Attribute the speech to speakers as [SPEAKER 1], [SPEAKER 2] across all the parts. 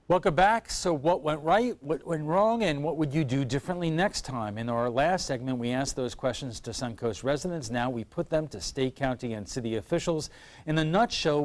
[SPEAKER 1] Welcome back. So what went right, what went wrong, and what would you do differently next time? In our last segment, we asked those questions to Suncoast residents. Now we put them to state, county, and city officials. In a nutshell,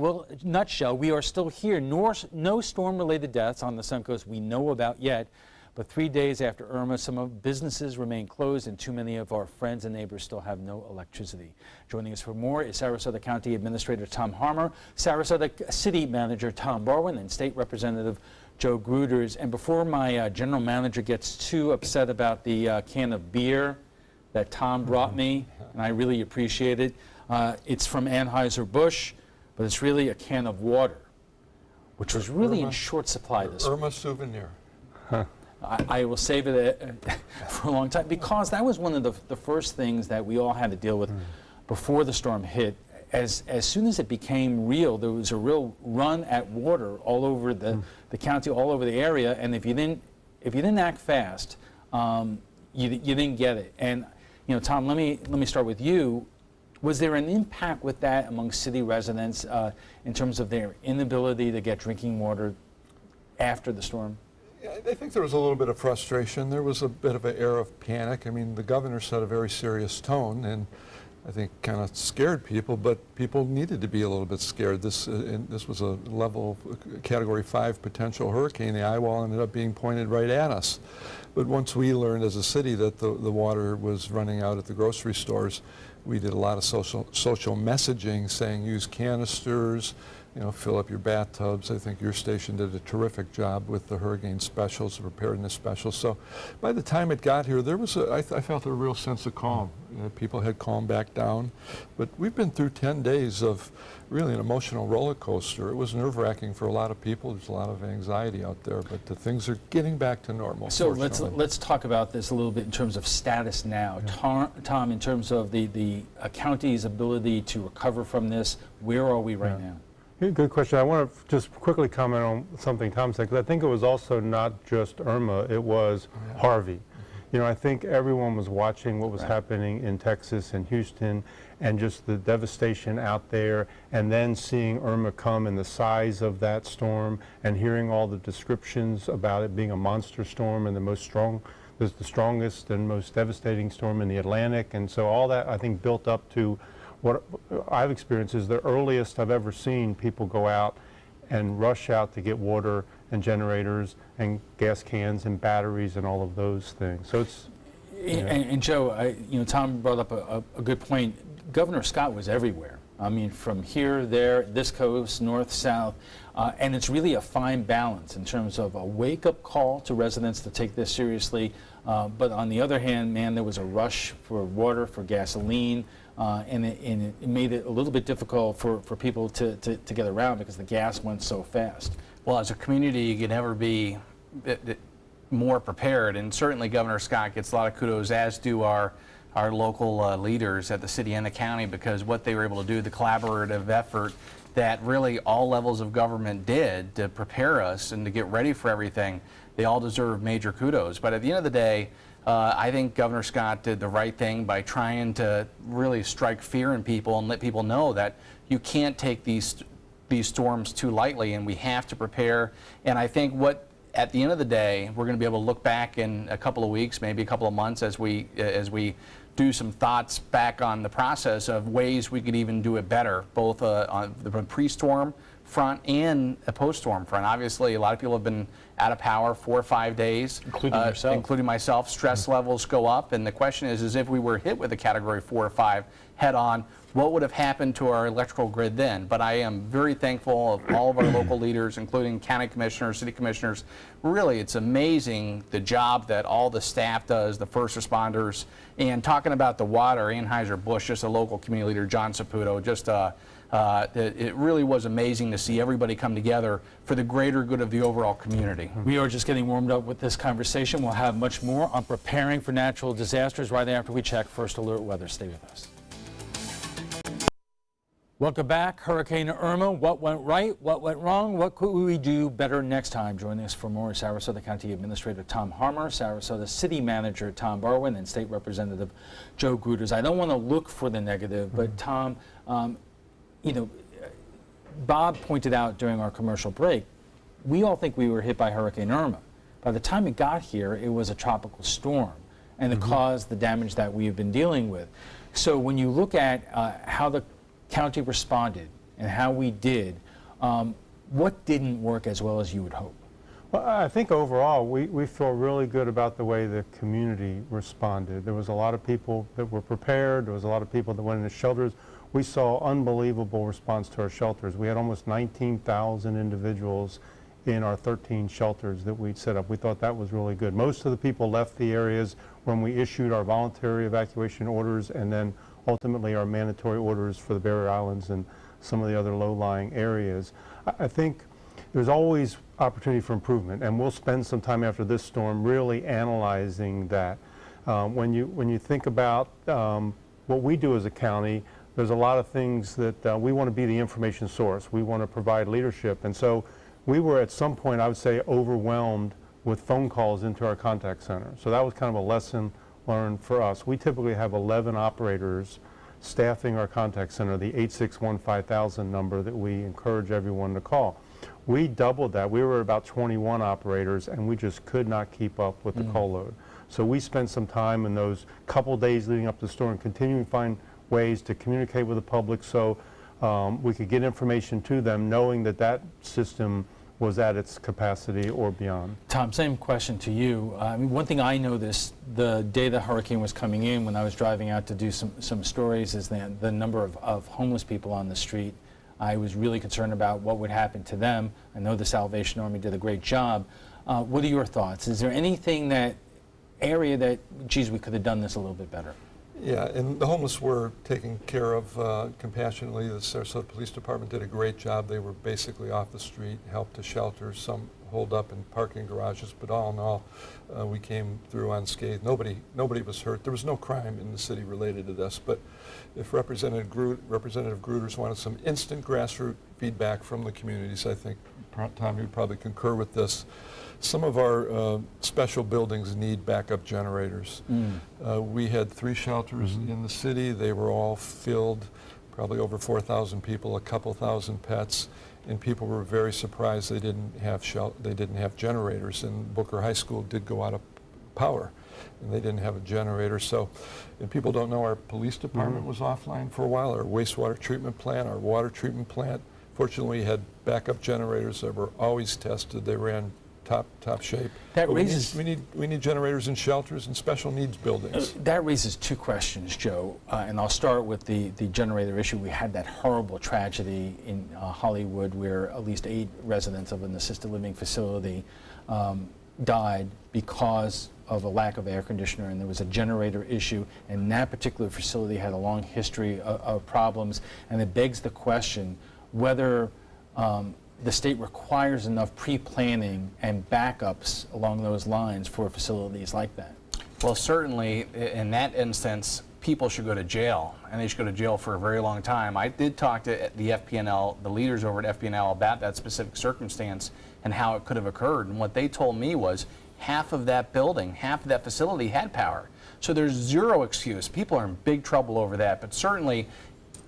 [SPEAKER 1] we are still here. No storm-related deaths on the Suncoast we know about yet. But 3 days after Irma, some of businesses remain closed, and too many of our friends and neighbors still have no electricity. Joining us for more is Sarasota County Administrator Tom Harmer, Sarasota City Manager Tom Barwin, and State Representative Joe Gruters. And before my general manager gets too upset about the can of beer that Tom brought me, and I really appreciate it, it's from Anheuser-Busch, but it's really a can of water, which was really in short supply this week.
[SPEAKER 2] Irma souvenir.
[SPEAKER 1] Huh. I will save it for a long time, because that was one of the first things that we all had to deal with before the storm hit. As soon as it became real, there was a real run at water all over the county, all over the area, and if you didn't act fast, you didn't get it. And you know, Tom, let me start with you. Was there an impact with that among city residents in terms of their inability to get drinking water after the storm?
[SPEAKER 2] I think there was a little bit of frustration. There was a bit of an air of panic. I mean, the governor set a very serious tone, and I think kind of scared people, but people needed to be a little bit scared. This was a level Category 5 potential hurricane. The eyewall ended up being pointed right at us. But once we learned as a city that the water was running out at the grocery stores, we did a lot of social messaging saying use canisters, you know, fill up your bathtubs. I think your station did a terrific job with the hurricane specials, the preparedness specials. So by the time it got here, there was I felt a real sense of calm. You know, people had calmed back down. But we've been through 10 days of really an emotional roller coaster. It was nerve-wracking for a lot of people. There's a lot of anxiety out there, but the things are getting back to normal.
[SPEAKER 1] So let's talk about this a little bit in terms of status now. Yeah. Tom, in terms of the county's ability to recover from this, where are we right now?
[SPEAKER 3] Good question. I want to just quickly comment on something Tom said, because I think it was also not just Irma, it was Harvey. You know, I think everyone was watching what was happening in Texas and Houston, and just the devastation out there, and then seeing Irma come and the size of that storm, and hearing all the descriptions about it being a monster storm and the strongest and most devastating storm in the Atlantic. And so all that, I think, built up to what I've experienced is the earliest I've ever seen people go out and rush out to get water and generators and gas cans and batteries and all of those things. So it's
[SPEAKER 1] and Joe, Tom brought up a good point. Governor Scott was everywhere. I mean, from here, there, this coast, north, south, and it's really a fine balance in terms of a wake-up call to residents to take this seriously. But on the other hand, man, there was a rush for water, for gasoline. And it made it a little bit difficult for people to get around because the gas went so fast.
[SPEAKER 4] Well, as a community, you can never be more prepared, and certainly Governor Scott gets a lot of kudos, as do our local leaders at the city and the county, because what they were able to do, the collaborative effort that really all levels of government did to prepare us and to get ready for everything, they all deserve major kudos. But at the end of the day, I think Governor Scott did the right thing by trying to really strike fear in people and let people know that you can't take these storms too lightly, and we have to prepare. And I think at the end of the day, we're going to be able to look back in a couple of weeks, maybe a couple of months, as we do some thoughts back on the process of ways we could even do it better, both on the pre-storm front and a post-storm front. Obviously, a lot of people have been out of power 4 or 5 days, including myself. Stress levels go up, and the question is if we were hit with a Category 4 or 5 head-on, what would have happened to our electrical grid then? But I am very thankful of all of our local leaders, including county commissioners, city commissioners. Really, it's amazing the job that all the staff does, the first responders. And talking about the water, Anheuser-Busch, just a local community leader, John Saputo, just it really was amazing to see everybody come together for the greater good of the overall community.
[SPEAKER 1] We are just getting warmed up with this conversation. We'll have much more on preparing for natural disasters right after we check First Alert Weather. Stay with us. Welcome back. Hurricane Irma. What went right? What went wrong? What could we do better next time? Joining us for more, Sarasota County Administrator Tom Harmer, Sarasota City Manager Tom Barwin, and State Representative Joe Gruters. I don't want to look for the negative, but Tom, Bob pointed out during our commercial break, we all think we were hit by Hurricane Irma. By the time it got here, it was a tropical storm, and it caused the damage that we have been dealing with. So when you look at how the county responded and how we did, what didn't work as well as you would hope?
[SPEAKER 3] Well, I think overall we feel really good about the way the community responded. There was a lot of people that were prepared. There was a lot of people that went into shelters. We saw unbelievable response to our shelters. We had almost 19,000 individuals in our 13 shelters that we'd set up. We thought that was really good. Most of the people left the areas when we issued our voluntary evacuation orders and then ultimately our mandatory orders for the barrier islands and some of the other low-lying areas. I think there's always opportunity for improvement, and we'll spend some time after this storm really analyzing that. When you think about what we do as a county, there's a lot of things that we want to be the information source. We want to provide leadership, and so we were at some point, I would say, overwhelmed with phone calls into our contact center. So that was kind of a lesson learned for us. We typically have 11 operators staffing our contact center, the 861-5000 number that we encourage everyone to call. We doubled that. We were about 21 operators, and we just could not keep up with the call load. So we spent some time in those couple days leading up to the storm continuing to find ways to communicate with the public so we could get information to them, knowing that that system was at its capacity or beyond.
[SPEAKER 1] Tom, same question to you. I mean, one thing I noticed the day the hurricane was coming in when I was driving out to do some stories is the number of homeless people on the street. I was really concerned about what would happen to them. I know the Salvation Army did a great job. What are your thoughts? Is there anything area that, geez, we could have done this a little bit better?
[SPEAKER 2] Yeah, and the homeless were taken care of compassionately. The Sarasota Police Department did a great job. They were basically off the street, helped to shelter, some holed up in parking garages, but all in all, we came through unscathed. Nobody was hurt. There was no crime in the city related to this, but if Representative Gruters wanted some instant grassroots feedback from the communities, I think, Tom, you would probably concur with this. Some of our special buildings need backup generators. We had 3 shelters in the city. They were all filled, probably over 4,000 people, a couple thousand pets, and people were very surprised they didn't have generators. And Booker High School did go out of power, and they didn't have a generator. So, and people don't know our police department was offline for a while. Our wastewater treatment plant, our water treatment plant. Fortunately, we had backup generators that were always tested. They ran top shape.
[SPEAKER 1] That
[SPEAKER 2] but
[SPEAKER 1] raises
[SPEAKER 2] we need generators in shelters and special needs buildings.
[SPEAKER 1] That raises 2 questions, Joe, and I'll start with the generator issue. We had that horrible tragedy in Hollywood where at least 8 residents of an assisted living facility died because of a lack of air conditioner, and there was a generator issue, and that particular facility had a long history of problems, and it begs the question whether the state requires enough pre-planning and backups along those lines for facilities like that.
[SPEAKER 4] Well, certainly in that instance, people should go to jail, and they should go to jail for a very long time. I did talk to the FPNL, the leaders over at FPNL, about that specific circumstance and how it could have occurred. And what they told me was half of that building, half of that facility had power. So there's zero excuse. People are in big trouble over that, but certainly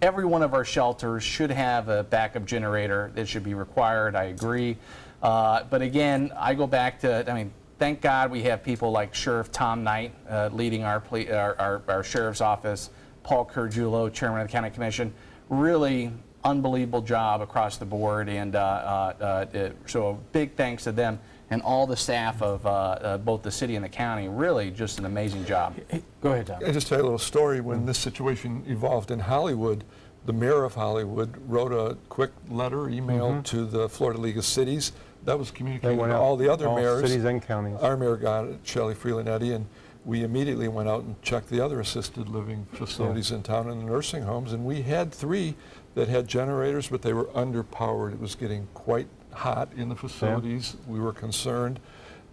[SPEAKER 4] every one of our shelters should have a backup generator. That should be required. I agree. But again, I go back to, I mean, thank God we have people like Sheriff Tom Knight leading our sheriff's office, Paul Curgiulo, chairman of the county commission. Really unbelievable job across the board, and so a big thanks to them and all the staff of both the city and the county. Really just an amazing job.
[SPEAKER 1] Go ahead, Tom.
[SPEAKER 2] I just tell you a little story. When this situation evolved in Hollywood, the mayor of Hollywood wrote a quick letter, email to the Florida League of Cities. That was communicated to all the other mayors.
[SPEAKER 3] Cities and counties.
[SPEAKER 2] Our mayor got it, Shelley Freeland-Eddy, and we immediately went out and checked the other assisted living facilities in town and the nursing homes, and we had 3 that had generators, but they were underpowered. It was getting quite hot in the facilities. We were concerned,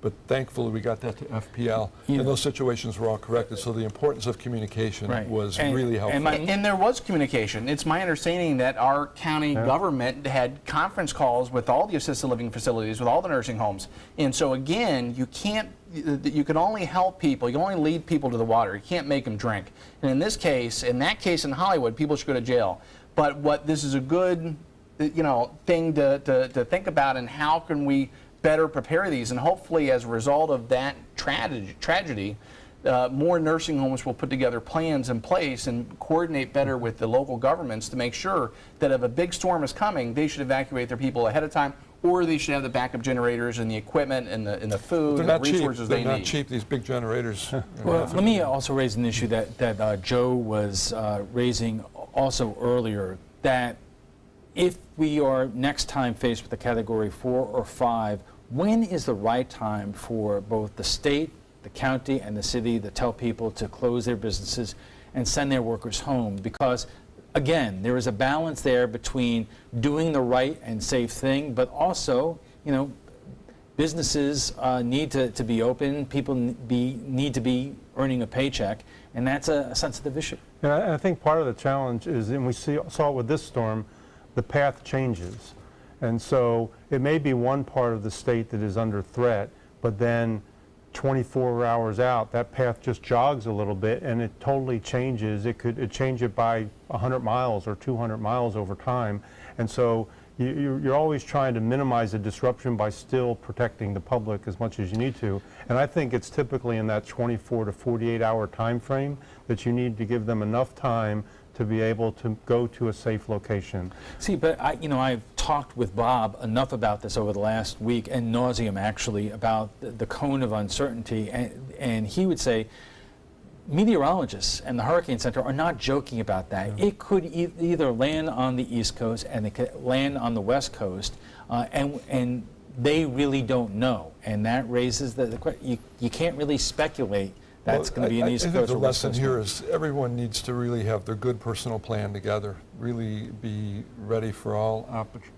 [SPEAKER 2] but thankfully we got that to FPL, and those situations were all corrected. So the importance of communication was really helpful.
[SPEAKER 4] And there was communication. It's my understanding that our county government had conference calls with all the assisted living facilities, with all the nursing homes. And so again, you can only help people, you can only lead people to the water. You can't make them drink. And in that case in Hollywood, people should go to jail. But this is a good thing to think about, and how can we better prepare these? And hopefully, as a result of that tragedy, more nursing homes will put together plans in place and coordinate better with the local governments to make sure that if a big storm is coming, they should evacuate their people ahead of time, or they should have the backup generators and the equipment and the food and the resources they need.
[SPEAKER 2] They're not cheap, these big generators.
[SPEAKER 1] Well, let me also raise an issue that Joe was raising also earlier, that if we are next time faced with a Category 4 or 5, when is the right time for both the state, the county, and the city to tell people to close their businesses and send their workers home? Because, again, there is a balance there between doing the right and safe thing, but also, businesses need to be open, people need to be earning a paycheck, and that's a sensitive issue.
[SPEAKER 3] And I think part of the challenge is, and we saw it with this storm, the path changes. And so it may be one part of the state that is under threat, but then 24 hours out, that path just jogs a little bit and it totally changes. It could change it by 100 miles or 200 miles over time. And so you're always trying to minimize the disruption by still protecting the public as much as you need to. And I think it's typically in that 24 to 48 hour time frame that you need to give them enough time to be able to go to a safe location.
[SPEAKER 1] See, but I've talked with Bob enough about this over the last week, and nauseum actually, about the cone of uncertainty, and he would say meteorologists and the Hurricane Center are not joking about that. Yeah. It could either land on the East Coast and it could land on the West Coast, and they really don't know, and that raises the question. You can't really speculate. That's going to be an East Coast.
[SPEAKER 2] I think the lesson here is everyone needs to really have their good personal plan together, really be ready for all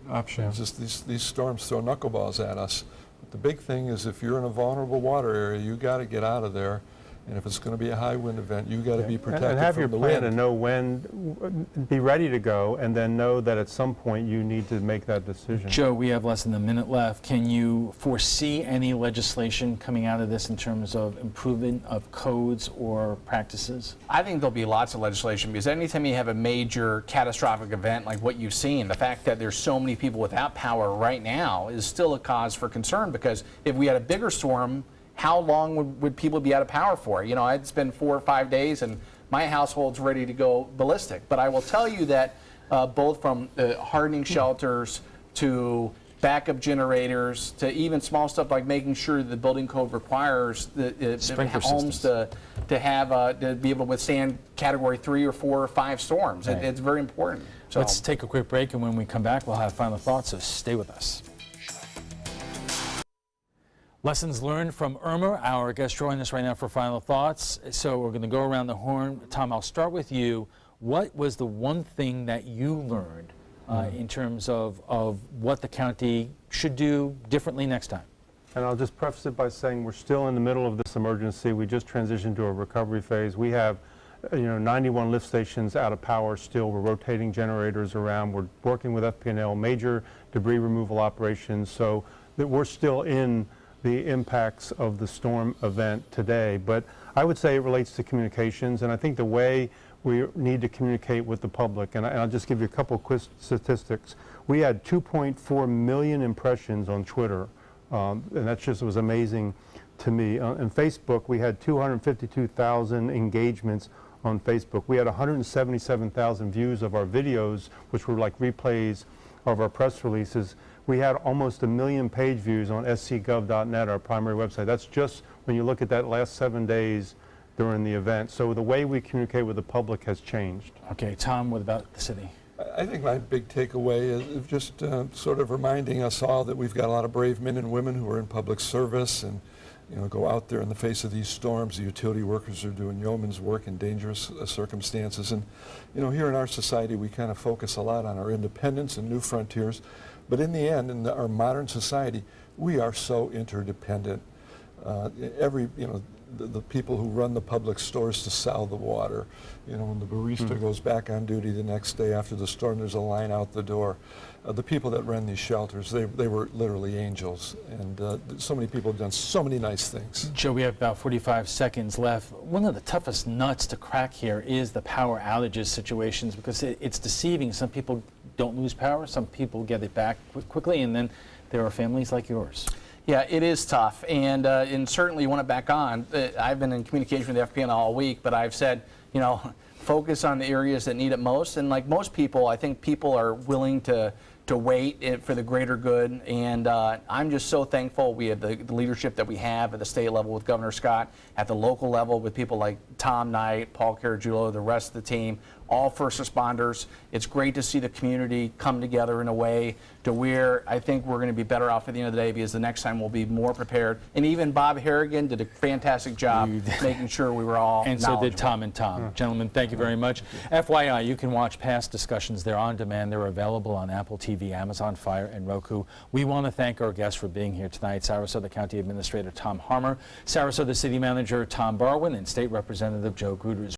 [SPEAKER 2] options.
[SPEAKER 3] Yeah.
[SPEAKER 2] Just these storms throw knuckleballs at us. But the big thing is, if you're in a vulnerable water area, you got to get out of there. And if it's going to be a high wind event, you got to be protected
[SPEAKER 3] and have
[SPEAKER 2] from
[SPEAKER 3] your
[SPEAKER 2] the
[SPEAKER 3] plan
[SPEAKER 2] wind.
[SPEAKER 3] and know when, be ready to go, and then know that at some point you need to make that decision.
[SPEAKER 1] Joe, we have less than a minute left. Can you foresee any legislation coming out of this in terms of improvement of codes or practices?
[SPEAKER 4] I think there'll be lots of legislation, because anytime you have a major catastrophic event like what you've seen, the fact that there's so many people without power right now is still a cause for concern, because if we had a bigger storm, how long would people be out of power for? It's been 4 or 5 days and my household's ready to go ballistic. But I will tell you that both from hardening shelters to backup generators to even small stuff like making sure the building code requires the homes to be able to withstand Category 3 or 4 or 5 storms. Right. It's very important. So
[SPEAKER 1] let's take a quick break, and when we come back, we'll have final thoughts, so stay with us. Lessons learned from Irma. Our guest joining us right now for final thoughts. So we're going to go around the horn. Tom, I'll start with you. What was the one thing that you learned in terms of what the county should do differently next time?
[SPEAKER 3] And I'll just preface it by saying we're still in the middle of this emergency. We just transitioned to a recovery phase. We have 91 lift stations out of power still. We're rotating generators around. We're working with FP&L, major debris removal operations. So that we're still in the impacts of the storm event today. But I would say it relates to communications, and I think the way we need to communicate with the public, and I'll just give you a couple quick statistics. We had 2.4 million impressions on Twitter, and that just was amazing to me. On Facebook, we had 252,000 engagements on Facebook. We had 177,000 views of our videos, which were like replays of our press releases. We had almost 1 million page views on scgov.net, our primary website. That's just when you look at that last 7 days during the event. So the way we communicate with the public has changed.
[SPEAKER 1] Okay, Tom, what about the city?
[SPEAKER 2] I think my big takeaway is just sort of reminding us all that we've got a lot of brave men and women who are in public service and go out there in the face of these storms. The utility workers are doing yeoman's work in dangerous circumstances. And here in our society, we kind of focus a lot on our independence and new frontiers. But in the end, in our modern society, we are so interdependent. The people who run the public stores to sell the water, when the barista goes back on duty the next day after the storm, there's a line out the door. The people that run these shelters, they were literally angels. And so many people have done so many nice things.
[SPEAKER 1] Joe, we have about 45 seconds left. One of the toughest nuts to crack here is the power outages situations, because it's deceiving. Some people don't lose power. Some people get it back quickly, and then there are families like yours.
[SPEAKER 4] Yeah, it is tough, and certainly you want it back on. I've been in communication with the FPN all week, but I've said, you know, focus on the areas that need it most. And like most people, I think people are willing to wait for the greater good. And I'm just so thankful we have the leadership that we have at the state level with Governor Scott, at the local level with people like Tom Knight, Paul Caragiulo, the rest of the team, all first responders. It's great to see the community come together in a way to where I think we're going to be better off at the end of the day, because the next time we'll be more prepared. And even Bob Harrigan did a fantastic job making sure we were all
[SPEAKER 1] And so did Tom and Tom. Gentlemen, thank you very much. FYI, you can watch past discussions. They're on demand. They're available on Apple TV, Amazon Fire, and Roku. We want to thank our guests for being here tonight. Sarasota County Administrator Tom Harmer, Sarasota City Manager Tom Barwin, and State Representative Joe Gruters.